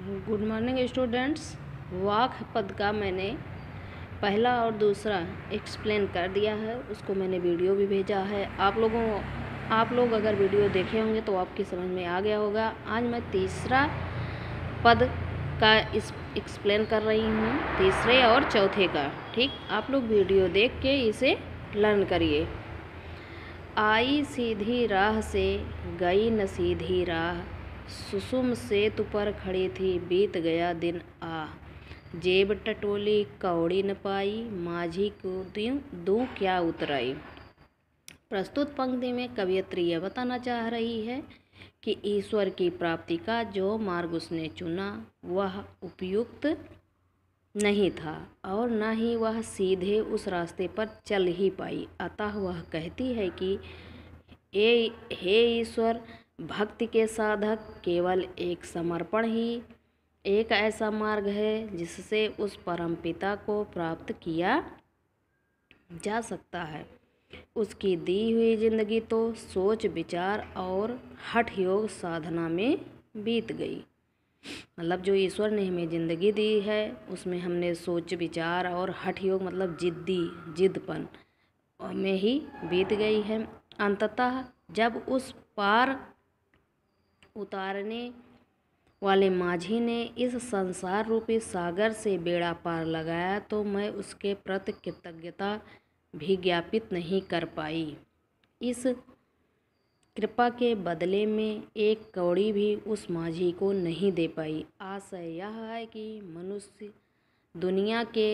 Good morning students. वाक पद का मैंने पहला और दूसरा एक्सप्लेन कर दिया है, उसको मैंने वीडियो भी भेजा है। आप लोग अगर वीडियो देखे होंगे तो आपकी समझ में आ गया होगा। आज मैं तीसरा पद का एक्सप्लेन कर रही हूँ, तीसरे और चौथे का। ठीक, आप लोग वीडियो देख के इसे लर्न करिए। आई सीधी राह से गई न सीधी राह, सुसुम सेतु पर खड़ी थी बीत गया दिन आह। जेब टटोली कौड़ी न पाई, माझी को दूँ क्या उतराई। प्रस्तुत पंक्ति में कवयित्री यह बताना चाह रही है कि ईश्वर की प्राप्ति का जो मार्ग उसने चुना वह उपयुक्त नहीं था और न ही वह सीधे उस रास्ते पर चल ही पाई। अतः वह कहती है कि हे ईश्वर, भक्ति के साधक केवल एक समर्पण ही एक ऐसा मार्ग है जिससे उस परम पिता को प्राप्त किया जा सकता है। उसकी दी हुई जिंदगी तो सोच विचार और हठ योग साधना में बीत गई। मतलब जो ईश्वर ने हमें ज़िंदगी दी है उसमें हमने सोच विचार और हठ योग मतलब जिद्दपन में ही बीत गई है। अंततः जब उस पार उतारने वाले माझी ने इस संसार रूपी सागर से बेड़ा पार लगाया तो मैं उसके प्रति कृतज्ञता भी ज्ञापित नहीं कर पाई। इस कृपा के बदले में एक कौड़ी भी उस माझी को नहीं दे पाई। आशय यह है कि मनुष्य दुनिया के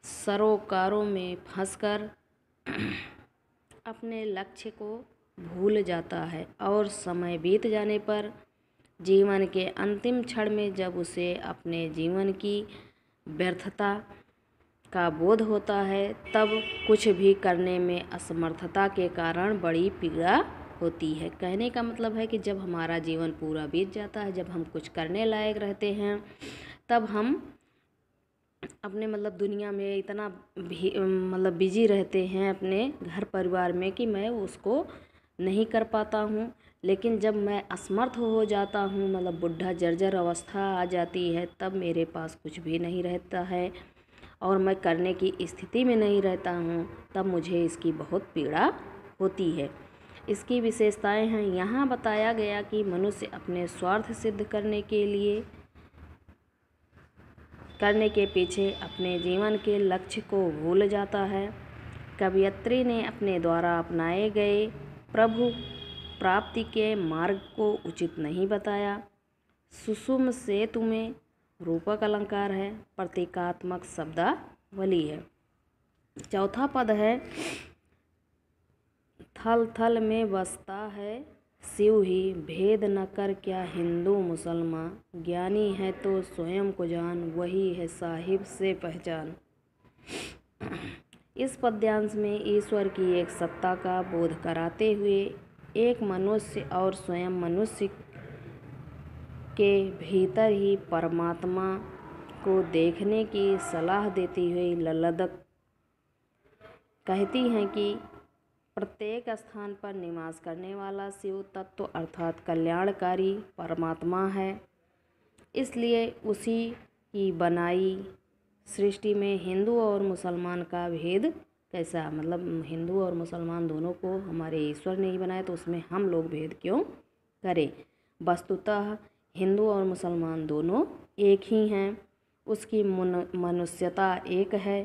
सरोकारों में फंसकर अपने लक्ष्य को भूल जाता है और समय बीत जाने पर जीवन के अंतिम क्षण में जब उसे अपने जीवन की व्यर्थता का बोध होता है तब कुछ भी करने में असमर्थता के कारण बड़ी पीड़ा होती है। कहने का मतलब है कि जब हमारा जीवन पूरा बीत जाता है, जब हम कुछ करने लायक रहते हैं, तब हम अपने दुनिया में इतना भी बिजी रहते हैं अपने घर परिवार में कि मैं उसको नहीं कर पाता हूँ। लेकिन जब मैं असमर्थ हो जाता हूँ, बुढ़ा जर्जर अवस्था आ जाती है, तब मेरे पास कुछ भी नहीं रहता है और मैं करने की स्थिति में नहीं रहता हूँ, तब मुझे इसकी बहुत पीड़ा होती है। इसकी विशेषताएं हैं। यहाँ बताया गया कि मनुष्य अपने स्वार्थ सिद्ध करने के पीछे अपने जीवन के लक्ष्य को भूल जाता है। कवयित्री ने अपने द्वारा अपनाए गए प्रभु प्राप्ति के मार्ग को उचित नहीं बताया। सुसुम सेतु में रूपक अलंकार है, प्रतीकात्मक शब्दावली है। चौथा पद है थल थल में बसता है शिव ही, भेद न कर क्या हिंदू मुसलमान, ज्ञानी है तो स्वयं को जान, वही है साहिब से पहचान। इस पद्यांश में ईश्वर की एक सत्ता का बोध कराते हुए एक मनुष्य और स्वयं मनुष्य के भीतर ही परमात्मा को देखने की सलाह देती हुई ललदक कहती हैं कि प्रत्येक स्थान पर निवास करने वाला शिव तत्व अर्थात कल्याणकारी परमात्मा है। इसलिए उसी की बनाई सृष्टि में हिंदू और मुसलमान का भेद कैसा, हिंदू और मुसलमान दोनों को हमारे ईश्वर ने ही बनाया, तो उसमें हम लोग भेद क्यों करें। वस्तुतः हिंदू और मुसलमान दोनों एक ही हैं। उसकी मनुष्यता एक है।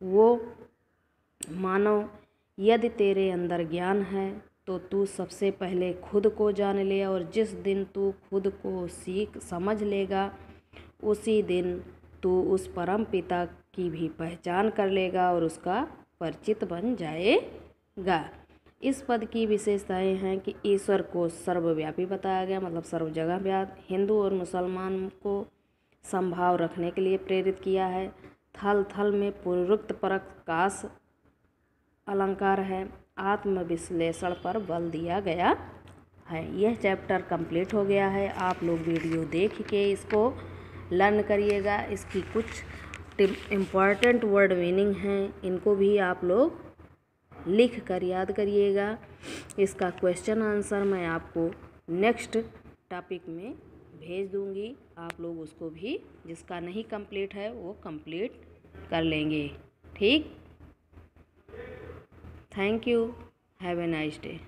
वो मानव, यदि तेरे अंदर ज्ञान है तो तू सबसे पहले खुद को जान ले और जिस दिन तू खुद को सीख समझ लेगा उसी दिन तू उस परम पिता की भी पहचान कर लेगा और उसका परिचित बन जाएगा। इस पद की विशेषताएं हैं कि ईश्वर को सर्वव्यापी बताया गया, सर्व जगह व्याप्त। हिंदू और मुसलमान को समभाव रखने के लिए प्रेरित किया है। थल थल में पुनरुक्त प्रकाश अलंकार है। आत्मविश्लेषण पर बल दिया गया है। यह चैप्टर कंप्लीट हो गया है। आप लोग वीडियो देख के इसको लर्न करिएगा। इसकी कुछ इम्पॉर्टेंट वर्ड मीनिंग हैं, इनको भी आप लोग लिख कर याद करिएगा। इसका क्वेश्चन आंसर मैं आपको नेक्स्ट टॉपिक में भेज दूँगी। आप लोग उसको भी, जिसका नहीं कंप्लीट है वो कंप्लीट कर लेंगे। ठीक, thank you, have a nice day.